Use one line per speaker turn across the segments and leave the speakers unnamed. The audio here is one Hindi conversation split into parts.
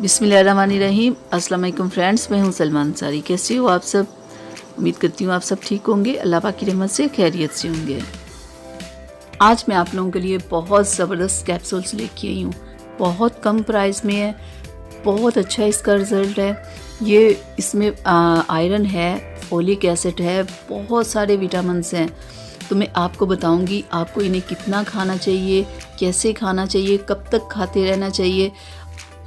बिस्मिल्लाहिर्रहमानिर्रहीम। अस्सलाम वालेकुम फ्रेंड्स, मैं हूं सलमा अंसारी। कैसे हो आप सब? उम्मीद करती हूँ आप सब ठीक होंगे, अल्लाह पाक की रहमत से खैरियत से होंगे। आज मैं आप लोगों के लिए बहुत ज़बरदस्त कैप्सूल्स लेके आई हूँ। बहुत कम प्राइस में है, बहुत अच्छा इसका रिज़ल्ट है। ये इसमें आयरन है, फोलिक एसिड है, बहुत सारे विटामिन्स हैं। तो मैं आपको बताऊंगी आपको इन्हें कितना खाना चाहिए, कैसे खाना चाहिए, कब तक खाते रहना चाहिए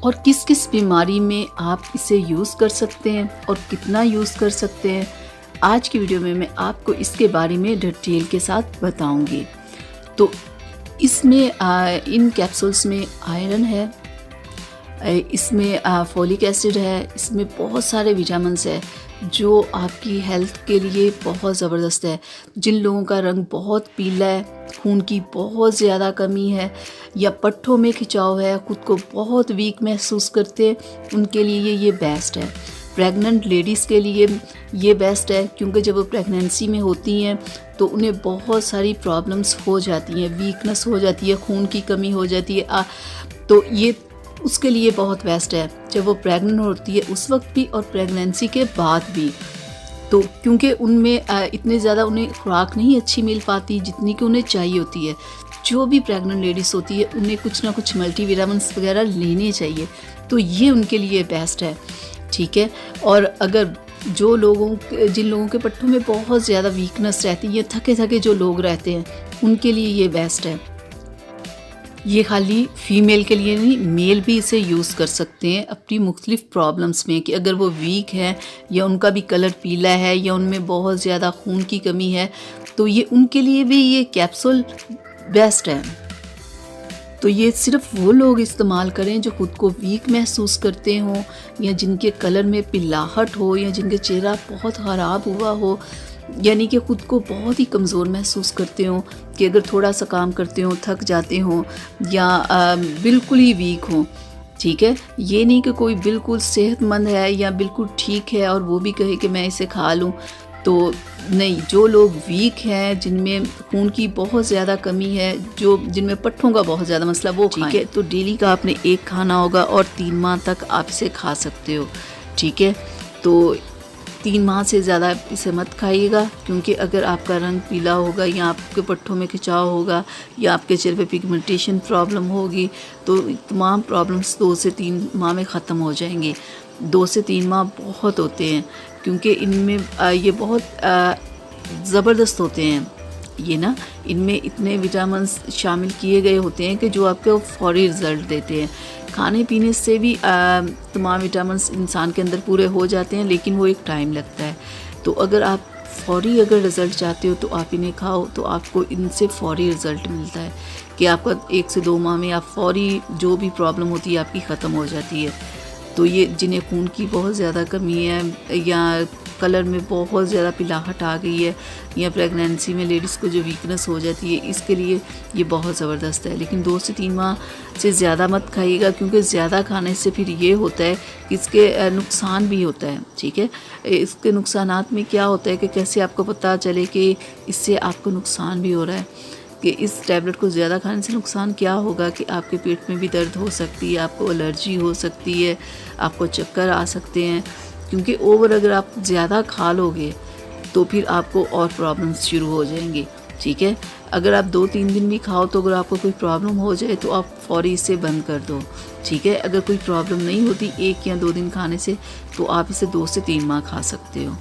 और किस किस बीमारी में आप इसे यूज़ कर सकते हैं और कितना यूज़ कर सकते हैं। आज की वीडियो में मैं आपको इसके बारे में डिटेल के साथ बताऊंगी। तो इसमें इन कैप्सूल्स में आयरन है, इसमें फोलिक एसिड है, इसमें बहुत सारे विटामिन्स है जो आपकी हेल्थ के लिए बहुत ज़बरदस्त है। जिन लोगों का रंग बहुत पीला है, खून की बहुत ज़्यादा कमी है या पट्ठों में खिंचाव है, खुद को बहुत वीक महसूस करते हैं, उनके लिए ये बेस्ट है। प्रेग्नेंट लेडीज़ के लिए ये बेस्ट है क्योंकि जब वो प्रेगनेंसी में होती हैं तो उन्हें बहुत सारी प्रॉब्लम्स हो जाती हैं, वीकनेस हो जाती है, खून की कमी हो जाती है। तो ये उसके लिए बहुत बेस्ट है जब वो प्रेग्नेंट होती है उस वक्त भी और प्रेगनेंसी के बाद भी। तो क्योंकि उनमें इतने ज़्यादा उन्हें खुराक नहीं अच्छी मिल पाती जितनी कि उन्हें चाहिए होती है। जो भी प्रेग्नेंट लेडीज़ होती है उन्हें कुछ ना कुछ मल्टीविटामिन्स वगैरह लेने चाहिए, तो ये उनके लिए बेस्ट है, ठीक है। और अगर जिन लोगों के पट्टों में बहुत ज़्यादा वीकनेस रहती है, थके थके जो लोग रहते हैं, उनके लिए ये बेस्ट है। ये खाली फीमेल के लिए नहीं, मेल भी इसे यूज़ कर सकते हैं अपनी मुख्तलिफ प्रॉब्लम्स में, कि अगर वो वीक है या उनका भी कलर पीला है या उनमें बहुत ज़्यादा खून की कमी है, तो ये उनके लिए भी ये कैप्सूल बेस्ट है। तो ये सिर्फ वो लोग इस्तेमाल करें जो खुद को वीक महसूस करते हों या जिनके कलर में पिलाहट हो या जिनके चेहरा बहुत ख़राब हुआ हो, यानी कि ख़ुद को बहुत ही कमज़ोर महसूस करते हों कि अगर थोड़ा सा काम करते हों थक जाते हों या बिल्कुल ही वीक हों, ठीक है। ये नहीं कि कोई बिल्कुल सेहतमंद है या बिल्कुल ठीक है और वो भी कहे कि मैं इसे खा लूँ, तो नहीं। जो लोग वीक हैं, जिनमें खून की बहुत ज़्यादा कमी है, जिनमें पट्ठों का बहुत ज़्यादा मसला, वो ठीक है। तो डेली का आपने एक खाना होगा और 3 माह तक आप इसे खा सकते हो, ठीक है। तो 3 माह से ज़्यादा इसे मत खाइएगा, क्योंकि अगर आपका रंग पीला होगा या आपके पट्ठों में खिंचाव होगा या आपके चेहरे पे पिगमेंटेशन प्रॉब्लम होगी, तो तमाम प्रॉब्लम्स 2 से 3 माह में ख़त्म हो जाएंगी। 2 से 3 माह बहुत होते हैं क्योंकि इनमें ये बहुत ज़बरदस्त होते हैं। ये ना, इनमें इतने विटामिन्स शामिल किए गए होते हैं कि जो आपको फौरी रिज़ल्ट देते हैं। खाने पीने से भी तमाम विटामिन्स इंसान के अंदर पूरे हो जाते हैं, लेकिन वो एक टाइम लगता है। तो अगर आप फौरी रिज़ल्ट चाहते हो तो आप इन्हें खाओ, तो आपको इनसे फौरी रिज़ल्ट मिलता है कि आपका 1 से 2 माह में आप फौरी जो भी प्रॉब्लम होती है आपकी ख़त्म हो जाती है। तो ये जिन्हें खून की बहुत ज़्यादा कमी है या कलर में बहुत ज़्यादा पिलाहट आ गई है या प्रेगनेंसी में लेडीज़ को जो वीकनेस हो जाती है, इसके लिए ये बहुत ज़बरदस्त है। लेकिन 2 से 3 माह से ज़्यादा मत खाइएगा, क्योंकि ज़्यादा खाने से फिर ये होता है कि इसके नुकसान भी होता है, ठीक है। इसके नुकसानात में क्या होता है कि कैसे आपको पता चले कि इससे आपको नुकसान भी हो रहा है, कि इस टैबलेट को ज़्यादा खाने से नुकसान क्या होगा कि आपके पेट में भी दर्द हो सकती है, आपको एलर्जी हो सकती है, आपको चक्कर आ सकते हैं, क्योंकि अगर आप ज़्यादा खा लोगे तो फिर आपको और प्रॉब्लम्स शुरू हो जाएंगी, ठीक है। अगर आप 2-3 दिन भी खाओ तो अगर आपको कोई प्रॉब्लम हो जाए तो आप फौरी इसे बंद कर दो, ठीक है। अगर कोई प्रॉब्लम नहीं होती 1 या 2 दिन खाने से, तो आप इसे 2 से 3 माह खा सकते हो।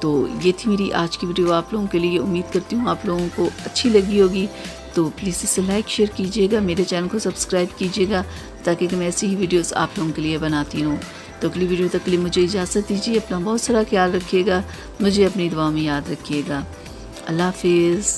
तो ये थी मेरी आज की वीडियो आप लोगों के लिए। उम्मीद करती हूँ आप लोगों को अच्छी लगी होगी। तो प्लीज़ इसे लाइक शेयर कीजिएगा, मेरे चैनल को सब्सक्राइब कीजिएगा, ताकि मैं ऐसी ही वीडियोस आप लोगों के लिए बनाती रहूँ। तो अगली वीडियो तक के लिए मुझे इजाज़त दीजिए। अपना बहुत सारा ख्याल रखिएगा, मुझे अपनी दुआ में याद रखिएगा। अल्लाह हाफिज़।